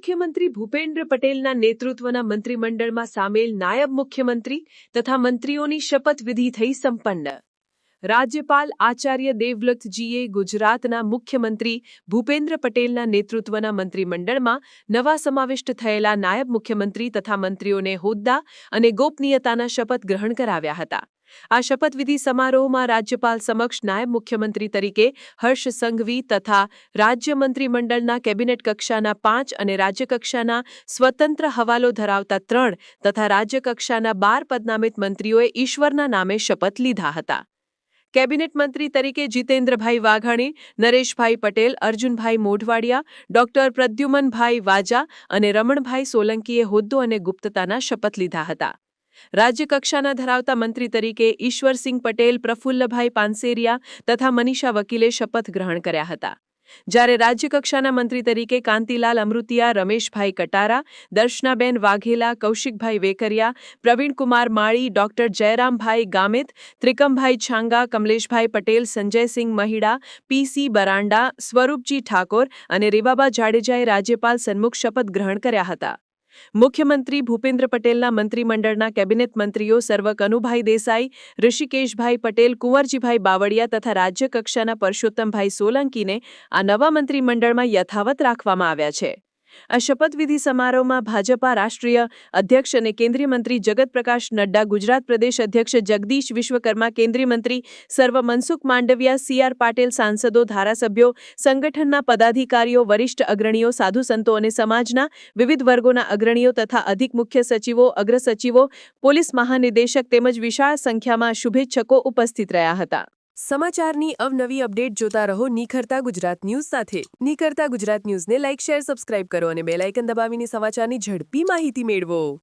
મુખ્યમંત્રી ભૂપેન્દ્ર પટેલના નેતૃત્વના મંત્રીમંડળમાં સામેલ નાયબ મુખ્યમંત્રી તથા મંત્રીઓની શપથવિધિ થઈ સંપન્ન. રાજ્યપાલ આચાર્ય દેવવ્રતજીએ ગુજરાતના મુખ્યમંત્રી ભૂપેન્દ્ર પટેલના નેતૃત્વના મંત્રીમંડળમાં નવા સમાવિષ્ટ થયેલા નાયબ મુખ્યમંત્રી તથા મંત્રીઓને હોદ્દા અને ગોપનીયતાના શપથ ગ્રહણ કરાવ્યા હતા. આ શપથવિધિ સમારોહમાં રાજ્યપાલ સમક્ષ નાયબ મુખ્યમંત્રી તરીકે હર્ષ સંઘવી તથા રાજ્ય મંત્રીમંડળના કેબિનેટ કક્ષાના 5 અને રાજ્યકક્ષાના સ્વતંત્ર હવાલો ધરાવતા 3 તથા રાજ્યકક્ષાના 12 પદનામિત મંત્રીઓએ ઈશ્વરના નામે શપથ લીધા હતા. કેબિનેટ મંત્રી તરીકે જીતેન્દ્રભાઈ વાઘાણી, નરેશભાઈ પટેલ, અર્જુનભાઈ મોઢવાડિયા, ડોક્ટર પ્રદ્યુમનભાઈ વાજા અને રમણભાઈ સોલંકીએ હોદ્દો અને ગુપ્તતાના શપથ લીધા હતા. રાજ્યકક્ષાના ધરાવતા મંત્રી તરીકે ઈશ્વરસિંહ પટેલ, પ્રફુલ્લભાઈ પાનસેરિયા તથા મનીષા વકીલે શપથ ગ્રહણ કર્યા હતા. જ્યારે રાજ્યકક્ષાના મંત્રી તરીકે કાંતિલાલ અમૃતિયા, રમેશભાઈ કટારા, દર્શનાબેન વાઘેલા, કૌશિકભાઈ વેકરિયા, પ્રવીણકુમાર માળી, ડોક્ટર જયરામભાઈ ગામિત, ત્રિકમભાઈ છાંગા, કમલેશભાઈ પટેલ, સંજયસિંહ મહિડા, પીસી બરાંડા, સ્વરૂપજી ઠાકોર અને રેવાબા જાડેજાએ રાજ્યપાલ સન્મુખ શપથ ગ્રહણ કર્યા હતા. મુખ્યમંત્રી ભૂપેન્દ્ર પટેલના મંત્રીમંડળના કેબિનેટ મંત્રીઓ સર્વ કનુભાઈ દેસાઈ, ઋષિકેશભાઈ પટેલ, કુંવરજીભાઈ બાવળિયા તથા રાજ્યકક્ષાના પરસોત્તમભાઈ સોલંકીને આ નવા મંત્રીમંડળમાં યથાવત રાખવામાં આવ્યા છે. આ શપથવિધિ સમારોહમાં ભાજપા રાષ્ટ્રીય અધ્યક્ષ અને કેન્દ્રીય મંત્રી જગત પ્રકાશ નડ્ડા, ગુજરાત પ્રદેશ અધ્યક્ષ જગદીશ વિશ્વકર્મા, કેન્દ્રીય મંત્રી સર્વ મનસુખ માંડવિયા, CR પાટીલ, સાંસદો, ધારાસભ્યો, સંગઠનના પદાધિકારીઓ, વરિષ્ઠ અગ્રણીઓ, સાધુ સંતો અને સમાજના વિવિધ વર્ગોના અગ્રણીઓ તથા અધિક મુખ્ય સચિવો, અગ્રસચિવો, પોલીસ મહાનિદેશક તેમજ વિશાળ સંખ્યામાં શુભેચ્છકો ઉપસ્થિત રહ્યા હતા. સમાચારની અવનવી અપડેટ જોતા રહો નિખરતા ગુજરાત ન્યૂઝ સાથે. નિખરતા ગુજરાત ન્યૂઝને લાઇક, શેર, સબસ્ક્રાઇબ કરો અને બેલ આઇકન દબાવીને સમાચારની ઝડપી માહિતી મેળવો.